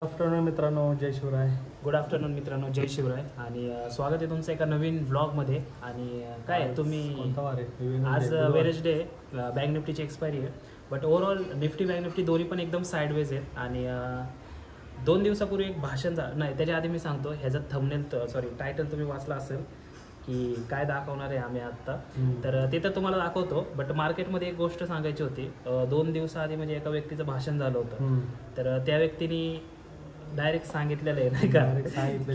Afternoon मित्रांनो, जय Shivray. Good afternoon मित्रांनो, जय शिवराय. आणि स्वागत आहे तुमचं एका नवीन व्लॉगमध्ये. आणि काय तुम्ही आज वेनेसडे, बँक निफ्टीची एक्सपायरी आहे. But overall Nifty bank Nifty दोन्ही पण एकदम साईडवेज आहेत. आणि 2 दिवसापूर्वी एक भाषण नाही, त्याच्या आधी मी सांगतो ह्याचं थंबनेल टायटल तुम्ही वाचला असेल की काय दाखवणार आहे आम्ही आत्ता. तर ते तर तुम्हाला दाखवतो. बट मार्केटमध्ये एक गोष्ट सांगायची होती. 2 दिवसाआधी म्हणजे एका व्यक्तीचं भाषण झालं होतं. तर त्या व्यक्तीने डायरेक्ट सांगितलेलं आहे, नाही का,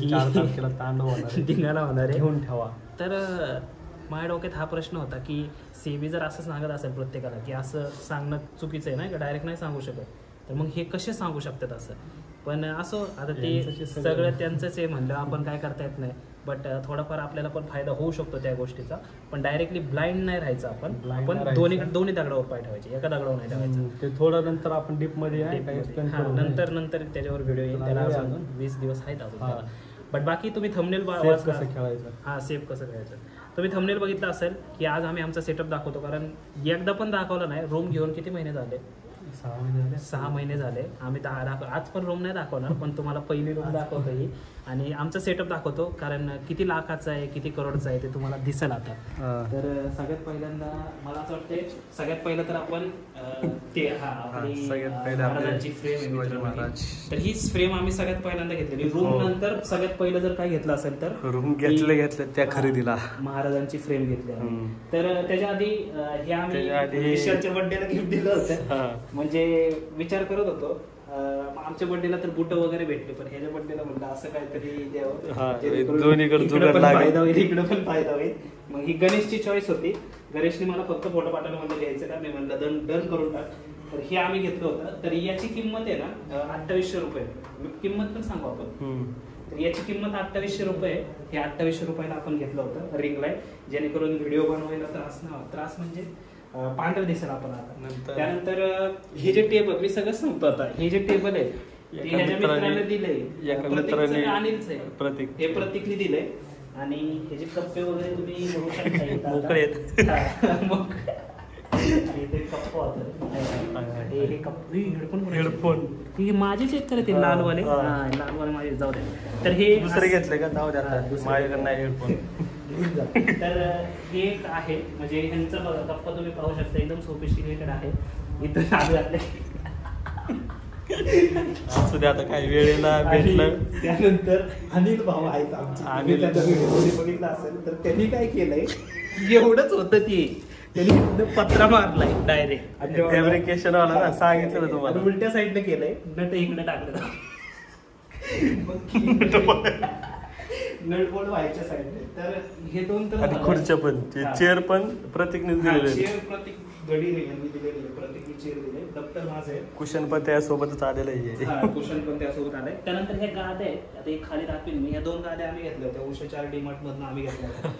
4 तारखेला तांडव होणार, धिंगाणा होणार आहे, घेऊन ठेवा. तर माझ्या डोक्यात हा प्रश्न होता की सेबी जर असं सांगत असेल प्रत्येकाला की असं सांगणं चुकीचं आहे, नाही का, डायरेक्ट नाही सांगू शकत, तर मग हे कसे सांगू शकतात असं. पण असो, आता ते सगळं त्यांचंच आहे म्हणलं, आपण काय करता येत नाही. बट थोडाफार आपल्याला पण फायदा होऊ शकतो त्या गोष्टीचा. पण डायरेक्टली ब्लाइंड नाही राहायचं आपण दोन्ही दगडावर पाय ठेवायचे, एका दगडावर नाही ठेवायचं. ते थोडं नंतर आपण डीप मध्ये नंतर त्याच्यावर व्हिडिओ येईल, त्याला अजून 20 दिवस आहेत अजून. बट बाकी तुम्ही थंबनेल कसं खेळायचं, सेफ कसं खेळायचं, तुम्ही थंबनेल बघितलं असेल की आज आम्ही आमचा सेटअप दाखवतो. कारण एकदा पण दाखवलं नाही. रूम घेऊन किती महिने झाले? 6 महिने झाले. आम्ही आज पण रूम नाही दाखवणार, पण तुम्हाला पहिली रूम दाखवतो ही. आणि आमचा सेटअप दाखवतो, कारण किती लाखाचा आहे, किती करोडचा आहे ते तुम्हाला दिसेल आता. तर सगळ्यात पहिल्यांदा मला असं वाटतंय, सगळ्यात पहिलं तर आपण महाराजांची फ्रेम आहे. तर हीच फ्रेम आम्ही सगळ्यात पहिल्यांदा घेतलेली. रूम नंतर सगळ्यात पहिलं जर काय घेतलं असेल तर रूम घेतलं त्या खरेदीला महाराजांची फ्रेम घेतली. तर त्याच्या आधी हे आम्ही ईश्वरच्या बर्थडेला गिफ्ट दिलं होतं. म्हणजे विचार करत होतो आमच्या बर्थडेला तर बुट वगैरे भेटले, पण ह्याच्या बर्थडेला म्हणलं असं काहीतरी द्यावं, फायदा होईल, इकडे पण फायदा होईल. मग ही गणेशची चॉईस होती. गणेशने मला फक्त फोटो पाठवला, म्हणजे घ्यायचं का, मी म्हणलं डन करून टाक. तर हे आम्ही घेतलं होतं. तर याची किंमत आहे ना 2800 रुपये. किंमत पण सांगू आपण. तर याची किंमत 2800 रुपये. हे 2800 रुपयाला आपण घेतलं होतं रिंग लाईट, जेणेकरून व्हिडिओ बनवायला त्रास म्हणजे पांढरं दिसेल आपण आता. त्यानंतर हे जे टेबल, मी सगळं सांगतो आता, हे जे टेबल आहे ते ह्याच्या मित्राने दिलंय, अनिलच आहे, हे प्रतीकने दिलंय. आणि हे जे कप्पे वगैरे तुम्ही बघू शकता, हेडफोन हे माझेच आहेत खरं, ते लालवाले माझे, जाऊ दे. तर हे दुसरे घेतले का? जाऊ द्या, माझ्याकडे नाही हेडफोन. तर हे एक आहे, म्हणजे ह्यांचा बघा कप्पा तुम्ही पाहू शकता, एकदम सोफिस्टिकेटेड आहे. इथं असू दे, आता काही वेळेला भेटलं. त्यानंतर अनिल भाऊ आहेत आमचे, बघितलं असेल तर त्यांनी काय केलंय, एवढंच होतं ते, त्यांनी पत्रा मारलाय डायरेक्ट. फॅब्रिकेशन वाला ना, सांगितलं तुम्हाला, उलट्या साईडने केलंय, नट इकडे टाकलं, नटबोल्ट व्हायच्या साईडने. तर हे दोन तर, आणि खुर्च्या पण, चेअर पण प्रतीकने दिलेले, चेअर प्रतीक गडी यांनी दिलेली, प्रतीकने चेअर दिले. दप्तर माझं आहे, कुशन पण त्यासोबतच आलेलं आहे, कुशन पण त्यासोबत आलंय. त्यानंतर हे गाद्या आहेत, आता एक खाली दाखवीन मी. या 2 गाद्या आम्ही घेतल्या होत्या उषा 4 डीमार्ट मधून आम्ही घेतल्या होत्या.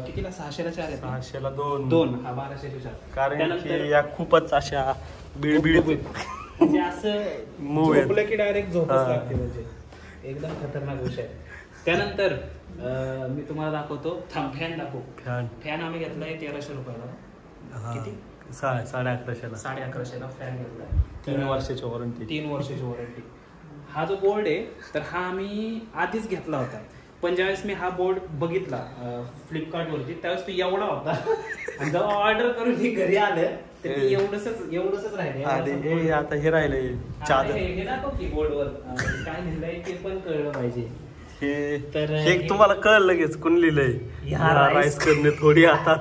कितीला? 600ला 4 आहेत. 600ला 2, 1200चे 4. कारण की या खूपच अशा बिळबिळ म्हणजे असं झोपलं की डायरेक्ट झोपच लागते, म्हणजे एकदम खतरनाक गोष्ट आहे. त्यानंतर मी तुम्हाला दाखवतो, फॅन दाखवू. फॅन आम्ही घेतलाय 1300 रुपयाला. किती? 1150ला फॅन घेतलाय. 3 वर्षाची वॉरंटी. 3 वर्षाची वॉरंटी. हा जो बोर्ड आहे, तर हा आम्ही आधीच घेतला होता. पण ज्यावेळेस मी हा बोर्ड बघितला फ्लिपकार्ट वरती, त्यावेळेस तो एवढा होता. आणि जेव्हा ऑर्डर करून मी घरी आलं तर एवढंच राहिले. आता हे राहिलंय चादर. हे दाखव की बोर्डवर काय लिहिलंय ते पण कळलं पाहिजे. हे तुम्हाला कळलं लगेच कोण लिहिलंय, राईस करणे थोडी आता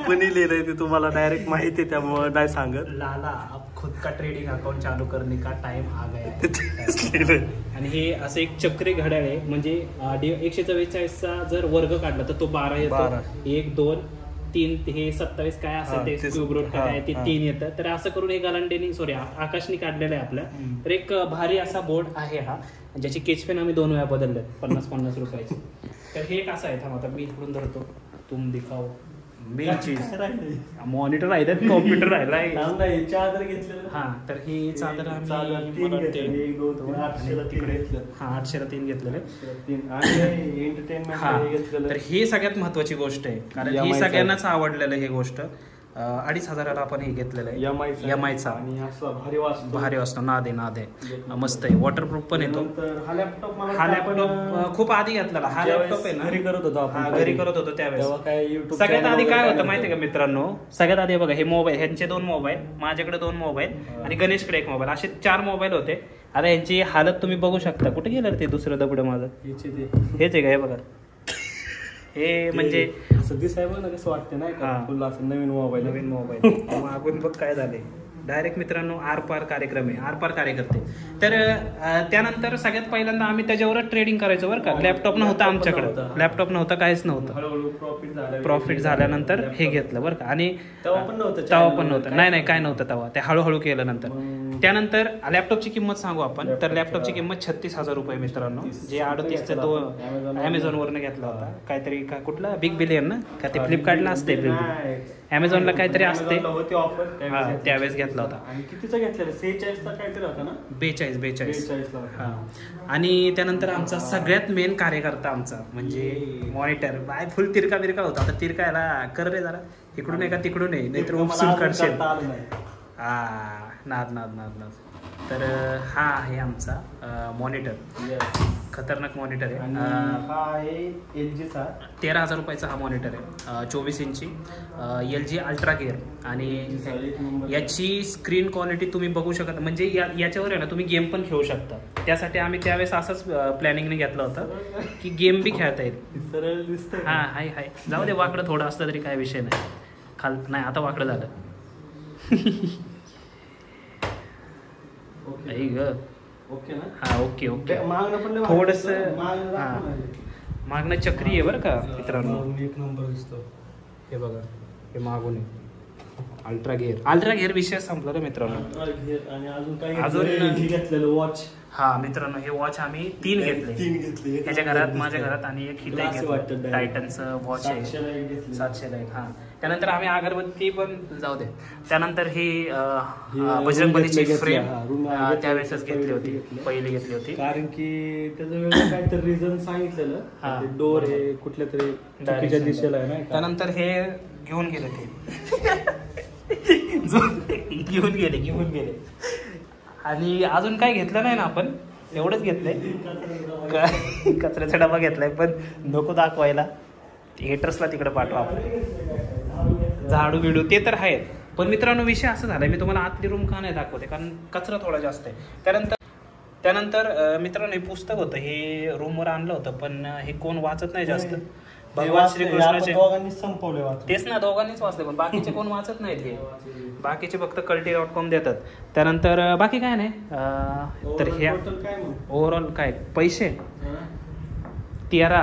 कोणी लिहिलंय ते तुम्हाला डायरेक्ट माहिती आहे, त्यामुळे नाही सांगत. लाला अब खुद का ट्रेडिंग अकाउंट चालू करने का टाइम आ गया. आणि हे असं एक चक्री घड्याळ आहे, म्हणजे 144चा जर वर्ग काढला तर तो 12 येतो. 1 2 3 हे 27 काय असेल ते क्यूब रूट काय आहे ते 3 येतं. तर असं करून हे गलांडेनी आकाशनी काढलेलं आहे आपल्या. तर एक भारी असा बोर्ड आहे हा, ज्याची केच पेन आम्ही 2 वेळा बदलले, 50-50 रुपयाची. तर हे एक असं आहे, थांब आता मी इकडून धरतो, तुम दिखाओ. मेन चीज मॉनिटर राहिलं, कॉम्प्युटर राहिलाय, चादर घेतलं. हा, तर ही चादर आम्ही 800ला 3 घेतलेले. तर ही सगळ्यात महत्वाची गोष्ट आहे, कारण ही सगळ्यांनाच आवडलेलं हे गोष्ट. 2,500ला आपण हे घेतलेलं आहे MIचा. आणि असं भारी वाजतो. नाद आहे मस्त आहे. वॉटरप्रूफ पण येतो. हा लॅपटॉप खूप आधी घेतलेला. हा लॅपटॉप आहे ना घरी करत होतो आपण. घरी करत होतो त्यावेळेस. YouTube सगळ्यात आधी काय होतं माहितीये का मित्रांनो, सगळ्यात आधी बघा हे मोबाईल, ह्यांचे 2 मोबाईल, माझ्याकडे 2 मोबाईल आणि गणेशकडे 1 मोबाईल, असे 4 मोबाईल होते. आता यांची हालत तुम्ही बघू शकता. कुठे गेलं ते दुसरं दगड माझं? हेच आहे का? हे बघा, हे म्हणजे असं दिसाय बघ ना कसं वाटतं नाही का, फुल असं नवीन मोबाईल मागून बघ काय झाले. डायरेक्ट मित्रांनो आरपार कार्यक्रम आहे, आरपार कार्यकर्ते. तर त्यानंतर सगळ्यात पहिल्यांदा आम्ही त्याच्यावर ट्रेडिंग करायचो बरं का. लॅपटॉप नव्हता आमच्याकडे, लॅपटॉप नव्हता, काहीच नव्हतं. हळूहळू प्रॉफिट झाल्यानंतर हे घेतलं बरं का. आणि तेव्हा पण नव्हतं. नाही काय नव्हतं तेव्हा, ते हळूहळू केलं नंतर. त्यानंतर लॅपटॉपची किंमत सांगू आपण, तर लॅपटॉपची किंमत 36,000 रुपये मित्रांनो, जे 38चा तो Amazonवरनं घेतला होता. काहीतरी का कुठला बिग बिलियन ना का, ते फ्लिपकार्टला असते, Amazonला काहीतरी असते, त्यावेळेस घेतला होता. आणि कितीचा घेतलेला? 46चा काहीतरी होता ना, 42. आणि त्यानंतर आमचा सगळ्यात मेन कार्यकर्ता आमचा म्हणजे मॉनिटर, बाय फुल तिरका बिरका होता. आता तिरकायला कर रे जरा, इकडून आहे का तिकडून आहे, नाहीतर उपसून काढशील. नाद. तर हा आहे आमचा मॉनिटर, खतरनाक मॉनिटर आहे. हा आहे LGचा 13,000 रुपयाचा हा मॉनिटर आहे. 24 इंची LG अल्ट्रा गिअर. आणि याची स्क्रीन क्वालिटी तुम्ही बघू शकता, म्हणजे याच्यावर आहे ना तुम्ही गेम पण खेळू शकता. त्यासाठी आम्ही त्यावेळेस असंच प्लॅनिंगने घेतलं होतं की गेम बी खेळता येईल. सरळ दिसतंय. हा हाय जाऊ दे, वाकडं थोडं असलं तरी काय विषय नाही. नाही आता वाकडं झालं. ओके ना. हा ओके. थोडस मागणं चक्री आहे बरं का मित्रांनो. एक नंबर दिसतो. हे बघा, हे मागून आहे अल्ट्रा गिअर विषय संपला रे मित्रांनो. आणि अजून घेतलेलं वॉच. हा मित्रांनो, हे वॉच आम्ही 3 घेतले. त्याच्या घरात, माझ्या घरात, आणि एक हिथं टायटनचं वॉच आहे 700ला एक. हा त्यानंतर आम्ही अगरबत्ती पण जाऊ दे. त्यानंतर ही बजरंगबलीची फ्रेम त्यावेळेसच घेतली होती, पहिली घेतली होती. कारण की त्याचं वेगळं काहीतरी रिझन सांगितलेलं, डोर हे कुठल्या तरी चुकीच्या दिशेला आहे ना. त्यानंतर हे घेऊन गेले घेऊन गेले. आणि अजून काय घेतलं नाही ना आपण, एवढंच घेतलंय. कचऱ्याचा डबा घेतलाय, पण नको दाखवायला, हेटर्सला तिकडे पाठवा आपण. झाडू बिडू ते तर आहेत, पण मित्रांनो विषय असं झालाय, मी तुम्हाला आतली रूम का नाही दाखवते, कारण कचरा थोडा जास्त आहे. त्यानंतर मित्रांनो हे पुस्तक होतं, हे रूमवर आणलं होतं, पण हे कोण वाचत नाही जास्त. भगवान श्रीकृष्णाचे संपवले, तेच ना, दोघांनीच वाचले, पण बाकीचे कोण वाचत नाहीत. हे बाकीचे फक्त culti.com देतात. त्यानंतर बाकी काय नाही. तर हे ओव्हरऑल काय पैसे 13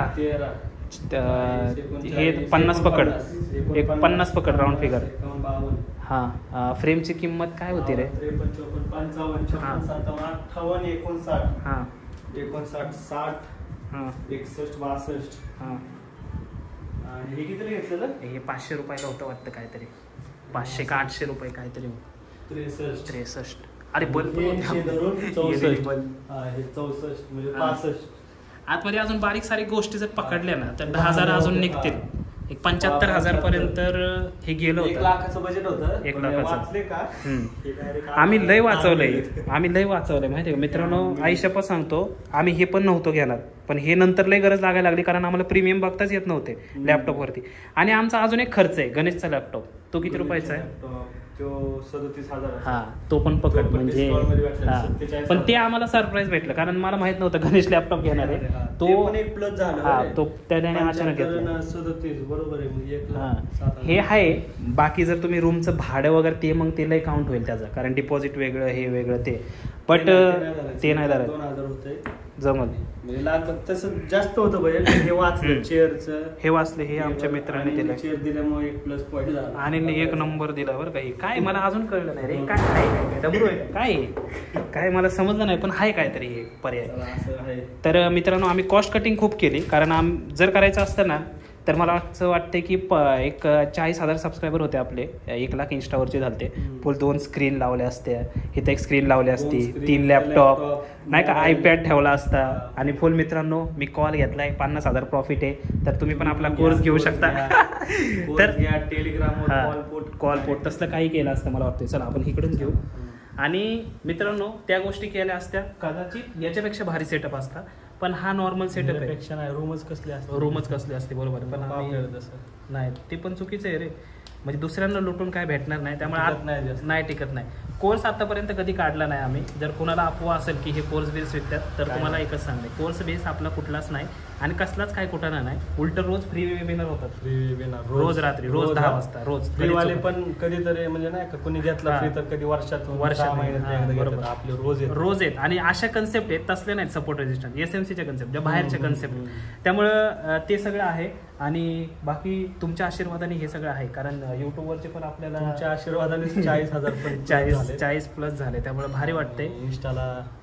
हे 50 पकड, एक 50 पकड राऊंड फिगर. हा फ्रेमची किंमत काय होती रे? 55, 58, 59, हा 59, 60, 61, 62. आणि हे किती घेतलेलं? हे 500 रुपयाला होतं वाटतं, काहीतरी 500 का 800 रुपये काहीतरी. 63. अरे बल 64 म्हणजे 65. आतमध्ये अजून बारीक सारीक गोष्टी जर पकडल्या ना तर 10,000 अजून निघतील. एक 75,000 पर्यंत हे गेलं होतं. 1 लाखाचं बजेट होतं. 1 लाखाचं. वाचले का? आम्ही लय वाचवलंय माहिती का मित्रांनो. आयुष्यात सांगतो, आम्ही हे पण नव्हतो घेणार, पण हे नंतर लय गरज लागायला लागली, कारण आम्हाला प्रीमियम बघताच येत नव्हते लॅपटॉपवरती. आणि आमचा अजून एक खर्च आहे, गणेशचा लॅपटॉप. तो किती रुपयाचा आहे? 37,000. हा तो पण पकड, म्हणजे पण ते आम्हाला सरप्राईज भेटलं, कारण मला माहित नव्हतं गणेश लॅपटॉप घेणार आहे. तो पण एक प्लस झाला. हा तो त्याने अचानक घेतला. 37 बरोबर आहे, म्हणजे 1 लाख. हे आहे. बाकी जर तुम्ही रूमचं भाडं वगैरे ते मग ते लय काउंट होईल त्याचं, कारण डिपॉझिट वेगळं, हे वेगळं ते. बट ते नाही झालं, 2,000 होते जमल. म्हणजे तसं जास्त होतं बजेट. हे वाचलं चेअरचं, हे वाचले, हे आमच्या मित्राने दिलं. चेअर दिल्यामुळे 1 प्लस पॉईंट झाला. आणि 1 नंबर दिला बरं काही. काय मला अजून कळलं नाही रे, काय डबरू आहे काय मला समजलं नाही, पण आहे काहीतरी हे पर्याय. तर मित्रांनो आम्ही कॉस्ट कटिंग खूप केली, कारण जर करायचं असतं ना तर मला असं वाटतं की एक 40,000 सबस्क्रायबर होते आपले, 1 लाख इंस्टावरचे झालते. फुल 2 स्क्रीन लावल्या असत्या, इथं एक स्क्रीन लावली असती, 3 लॅपटॉप नाही का, आयपॅड ठेवला असता. आणि फुल मित्रांनो मी कॉल घेतलाय, 50,000 प्रॉफिट आहे, तर तुम्ही पण आपला कोर्स घेऊ शकता. तर टेलिग्राम कॉल पोट तसलं काही केलं असतं मला वाटतं. चला आपण इकडून घेऊ. आणि मित्रांनो त्या गोष्टी केल्या असत्या कदाचित याच्यापेक्षा भारी सेटअप असता, पण हा नॉर्मल सेटअप आहे. रूमच कसले असते बरोबर. पण नाही ते पण चुकीचं आहे रे, म्हणजे दुसऱ्यांना लुटून काय भेटणार नाही, त्यामुळे नाही टिकत नाही. कोर्स आतापर्यंत कधी काढला नाही आम्ही. जर कोणाला अफवा असेल की हे कोर्स बेस विकतात तर तुम्हाला एकच सांगते, कोर्स बेस आपला कुठलाच नाही आणि कसलाच काय कुठला नाही. उलट रोज फ्री वेबिनार होतात, रोज रात्री, रोज 10 वाजता रोज. फ्रीवाले पण कधीतरी म्हणजे नाही का कोणी घेतला फ्री तर कधी वर्षात बरोबर आपले रोज आहेत. आणि अशा कन्सेप्ट आहेत, तसले नाहीत सपोर्ट रेजिस्टन्स, SMCच्या कन्सेप्ट, ज्या बाहेरच्या कन्सेप्ट. त्यामुळं ते सगळं आहे. आणि बाकी तुमच्या आशीर्वादाने हे सगळं आहे, कारण युट्यूबवरचे पण आपल्याला तुमच्या आशीर्वादाने 40 प्लस झाले, त्यामुळे भारी वाटतंय.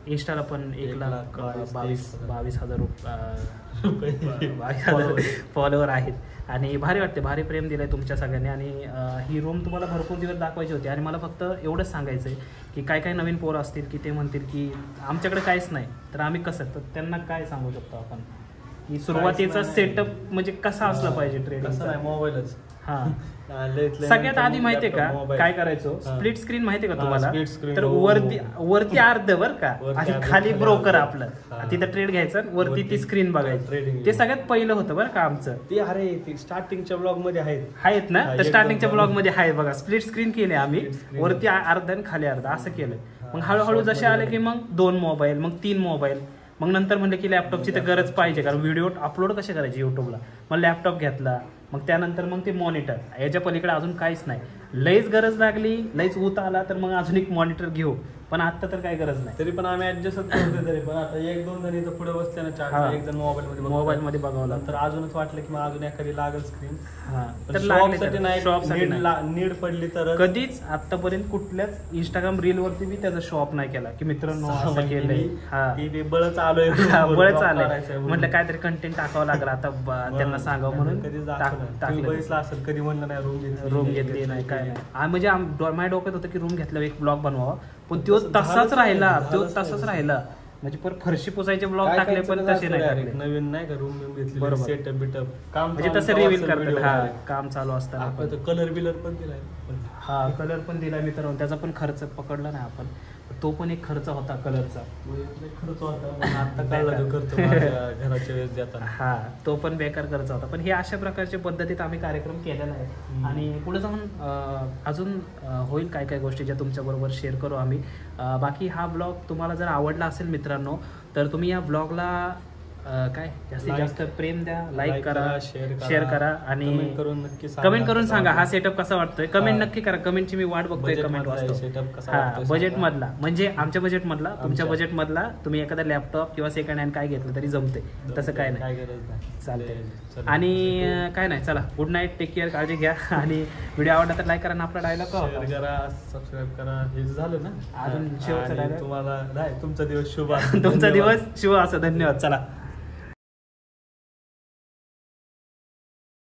इंस्टाला पण 1,22,000 फॉलोअर आहेत. आणि भारी वाटते, भारी प्रेम दिलंय तुमच्या सगळ्यांनी. आणि ही रूम तुम्हाला भरपूर दिवस दाखवायची होती. आणि मला फक्त एवढंच सांगायचं आहे की काय काय नवीन पोरं असतील की ते म्हणतील की आमच्याकडे काहीच नाही, तर आम्ही कसं, तर त्यांना काय सांगू शकतो आपण की सुरुवातीचा सेटअप म्हणजे कसा असला पाहिजे ट्रेडिंग. मोबाईलच. हा सगळ्यात आधी माहितीये का काय करायचो, स्प्लिट स्क्रीन माहितीये का तुम्हाला, तर वरती अर्ध बर का आणि खाली ब्रोकर आपलं, तिथं ट्रेड घ्यायचं, वरती ती स्क्रीन बघायची. ते सगळ्यात पहिलं होतं बरं का आमचं. ते अरे ते स्टार्टिंगच्या ब्लॉग मध्ये आहेत ना, तर स्टार्टिंगच्या ब्लॉग मध्ये आहे बघा, स्प्लिट स्क्रीन केले आम्ही, वरती अर्ध आणि खाली अर्ध असं केलं. मग हळूहळू जसे आले की मग 2 मोबाईल, मग 3 मोबाईल, मग नंतर म्हणलं की लॅपटॉपची तर गरज पाहिजे, कारण व्हिडिओ अपलोड कसे करायचे युट्यूबला. मग लॅपटॉप घेतला, मग त्यानंतर मग ते मॉनिटर. याच्या पलीकडे अजून काहीच नाही. लईच गरज लागली, लईच ऊत आला तर मग अजून एक मॉनिटर घेऊ, पण आता तर काही गरज नाही. तरी पण आम्ही ऍडजस्ट करतो. तरी पण आता 1-2 जण इथं पुढे बसले ना, 4 एक जण मोबाईल मध्ये बघावं लागतं. तर अजूनच वाटलं की मग अजून एखादी लागेल स्क्रीन. नीड पडली तर. कधीच आतापर्यंत कुठल्याच इंस्टाग्राम रील वरती मी त्याचा शॉप नाही केला की मित्रांनो असं केलंय, बळच आलोय म्हटलं काहीतरी कंटेंट टाकावं लागलं आता त्यांना सांगावं म्हणून बघितलं असेल. कधी म्हणलं नाही रूम घेतली नाही काय नाही. म्हणजे माझ्या डोक्यात होतं की रूम घेतल्यावर एक ब्लॉग बनवावा, पण तो तसाच राहिला. म्हणजे परत फरशी पुसायचे ब्लॉग टाकले पण तसे नाही टाकले. नवीन नाही का रूम घेतली, बरोबर सेटअप बिटअप काम म्हणजे तसं रिव्हील करतात. काम चालू असताना कलर बिलर पण दिलाय. हा कलर पण दिलाय मित्रांनो, त्याचा पण खर्च पकडला नाही आपण, तो पण एक खर्च होता कलरचा. खर्च होता आता कळलं करतो घराच्या वेळेस देताना. हा तो पण बेकार खर्च होता. पण हे अशा प्रकारच्या पद्धतीत आम्ही कार्यक्रम केलेला आहे. आणि पुढे जाऊन अजून होईल काय काय गोष्टी ज्या तुमच्या बरोबर शेअर करू आम्ही. बाकी हा ब्लॉग तुम्हाला जर आवडला असेल मित्रांनो, तर तुम्ही या ब्लॉगला काय जास्तीत जास्त प्रेम द्या, लाईक करा, शेअर करा आणि कमेंट करून सांगा हा सेटअप कसा वाटतोय. कमेंट नक्की करा, कमेंटची मी वाट बघतोय. कमेंट वाचतो. बजेट मधला म्हणजे आमच्या बजेट मधला, तुमच्या बजेट मधला, तुम्ही एखादा लॅपटॉप किंवा सेकंड हँड काय घेतलं तरी जमते, तसं काय नाही, चालतंय. आणि काय नाही, चला गुड नाईट, टेक केअर, काळजी घ्या. आणि व्हिडिओ आवडला तर लाईक करा, आपला डायलॉग करा, सबस्क्राईब करा. हे झालं ना अजून शेवटचा डायलॉग, तुम्हाला तुमचा दिवस शुभ, तुमचा दिवस शुभ असं. धन्यवाद. चला.